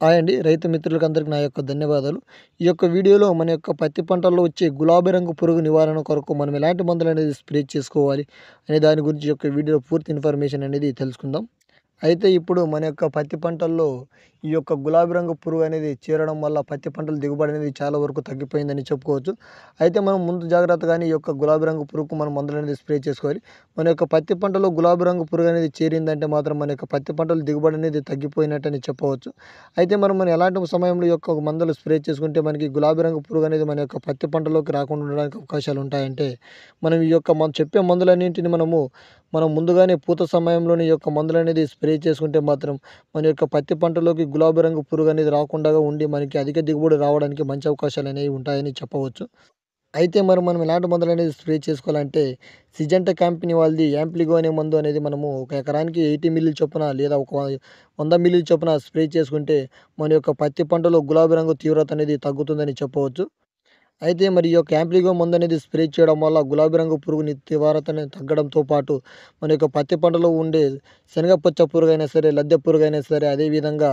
Hi అండి. రైతు మిత్రులకందరికి నా యొక్క ధన్యవాదాలు. ఈ యొక్క వీడియోలో మన యొక్క పత్తి పంటల్లో వచ్చే గులాబీ రంగు పురుగు నివారణ కొరకు మనం ఎలాంటి మందులనేది స్ప్రే చేసుకోవాలి అనే దాని గురించి ఈ యొక్క వీడియోలో పూర్తి ఇన్ఫర్మేషన్ అనేది తెలుసుకుందాం. అయితే ఇప్పుడు మన యొక్క పత్తి పంటల్లో ఈ యొక్క గులాబీ రంగు పురుగు అనేది చేరడం వల్ల పత్తి పంటల దిగుబడి అనేది చాలా వరకు తగ్గిపోయిందని చెప్పుకోవచ్చు. అయితే మనం ముందు జాగ్రత్తగానే ఈ యొక్క గులాబీ రంగు పురుగుకు మనం మందులనేది స్ప్రే చేసుకోవాలి. మన యొక్క పత్తి పంటలో గులాబీ రంగు పురుగు అనేది చేరిందంటే మాత్రం మన యొక్క పత్తి పంటల దిగుబడి అనేది తగ్గిపోయినట్టని చెప్పవచ్చు. అయితే మనం ఎలాంటి సమయంలో ఈ యొక్క మందులు స్ప్రే చేసుకుంటే మనకి గులాబీ రంగు పురుగు అనేది మన యొక్క పత్తి పంటలోకి రాకుండా ఉండడానికి అవకాశాలు ఉంటాయంటే, మనం ఈ యొక్క చెప్పే మందులన్నింటిని మనం ముందుగానే పూత సమయంలోనే ఈ యొక్క మందులనేది స్ప్రే చేసుకుంటే మాత్రం మన యొక్క పత్తి పంటలోకి గులాబీ రంగు పురుగు అనేది రాకుండా ఉండి మనకి అధిక దిగుబడి రావడానికి మంచి అవకాశాలు అనేవి ఉంటాయని చెప్పవచ్చు. అయితే మనం ఎలాంటి మందులనేది స్ప్రే చేసుకోవాలంటే, సిజెంటా కంపెనీ వాళ్ళది యాంప్లిగో అనే మందు అనేది మనము ఒక ఎకరానికి 80 మిల్లీల చొప్పున లేదా ఒక 100 మిల్లీల చొప్పున స్ప్రే చేసుకుంటే మన యొక్క పత్తి పంటలో గులాబీ రంగు తీవ్రత అనేది తగ్గుతుందని చెప్పవచ్చు. అయితే ఈ యొక్క యాంప్లిగో మందనేది స్ప్రే చేయడం వల్ల గులాబీ రంగు పురుగు తీవ్రతని తగ్గడంతో పాటు మన యొక్క పత్తి పంటలో ఉండే శనగపచ్చ పురుగైనా సరే, లద్దె పురుగైనా సరే, అదేవిధంగా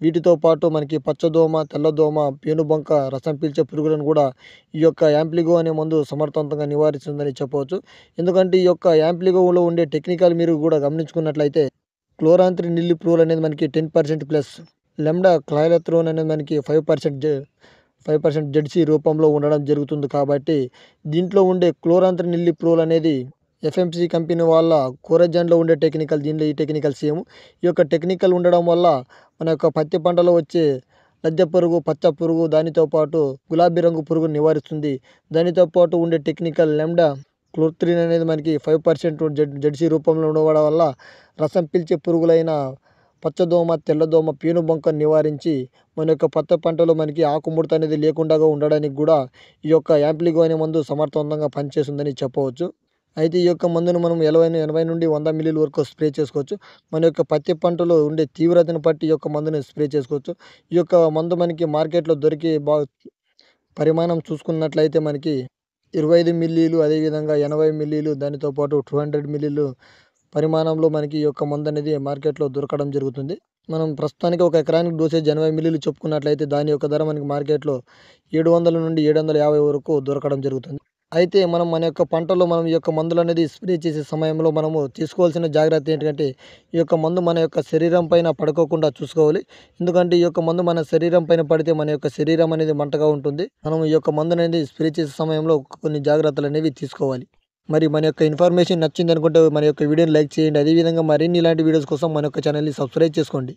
వీటితో పాటు మనకి పచ్చదోమ, తెల్లదోమ, పేనుబంక, రసం పీల్చే పురుగులను కూడా ఈ యొక్క యాంప్లిగో అనే మందు సమర్థవంతంగా నివారిస్తుందని చెప్పవచ్చు. ఎందుకంటే ఈ యొక్క యాంప్లిగోలో ఉండే టెక్నికల్ మీరు కూడా గమనించుకున్నట్లయితే క్లోరాంత్రి నిల్లిప్రోల్ అనేది మనకి 10% ప్లస్ లెమ్డా క్లైలత్రోన్ అనేది మనకి 5% జెడ్సీ రూపంలో ఉండడం జరుగుతుంది కాబట్టి, దీంట్లో ఉండే క్లోరాంత్రి నిల్లిప్రోల్ అనేది ఎఫ్ఎంసీ కంపెనీ వాళ్ళ కోరజన్లో ఉండే టెక్నికల్, దీనిలో ఈ టెక్నికల్ సేమ్. ఈ యొక్క టెక్నికల్ ఉండడం వల్ల మన యొక్క పత్తి పంటలో వచ్చే లద్దె పురుగు, పచ్చ పురుగు, దానితో పాటు గులాబీ రంగు పురుగును నివారిస్తుంది. దానితో పాటు ఉండే టెక్నికల్ లెమ్డా క్లోత్రిన్ అనేది మనకి 5% జెడ్సీ రూపంలో ఉండడం వల్ల రసం పీల్చే పురుగులైన పచ్చదోమ, తెల్లదోమ, పేనుబంకను నివారించి మన యొక్క పత్తి పంటలో మనకి ఆకుముడత అనేది లేకుండా ఉండడానికి కూడా ఈ యొక్క యాంప్లిగో అనే మందు సమర్థవంతంగా పనిచేస్తుందని చెప్పవచ్చు. అయితే ఈ యొక్క మందును మనం 80 నుండి 100 మిల్లీల వరకు స్ప్రే చేసుకోవచ్చు. మన యొక్క పత్తి పంటలో ఉండే తీవ్రతను బట్టి ఈ యొక్క మందుని స్ప్రే చేసుకోవచ్చు. ఈ యొక్క మందు మనకి మార్కెట్‌లో దొరికే పరిమాణం చూసుకున్నట్లయితే మనకి 25 మిల్లీలు, అదేవిధంగా 80 మిల్లీలు, దానితో పాటు 200 మిల్లీలు పరిమాణంలో మనకి ఈ యొక్క మందనేది మార్కెట్‌లో దొరకడం జరుగుతుంది. మనం ప్రస్తుతానికి ఒక ఎకరానికి డోసేజ్ 80 మిల్లీలు చెప్పుకున్నట్లయితే దాని యొక్క ధర మనకి మార్కెట్‌లో 700 నుండి 750 వరకు దొరకడం జరుగుతుంది. అయితే మన యొక్క పంటలో ఈ యొక్క మందులనేది స్ప్రే చేసే సమయంలో మనము తీసుకోవాల్సిన జాగ్రత్త ఏంటంటే, ఈ యొక్క మందు మన యొక్క శరీరం పైన పడుకోకుండా చూసుకోవాలి. ఎందుకంటే ఈ యొక్క మందు మన శరీరం పైన పడితే మన యొక్క శరీరం అనేది మంటగా ఉంటుంది. మనం ఈ యొక్క మందుననేది స్ప్రే చేసే సమయంలో కొన్ని జాగ్రత్తలనేవి తీసుకోవాలి. మన యొక్క ఇన్ఫర్మేషన్ నచ్చిందనుకుంటే మన యొక్క వీడియోని లైక్ చేయండి. అదేవిధంగా మరిన్ని ఇలాంటి వీడియోస్ కోసం మన యొక్క ఛానల్‌ని సబ్స్క్రైబ్ చేసుకోండి.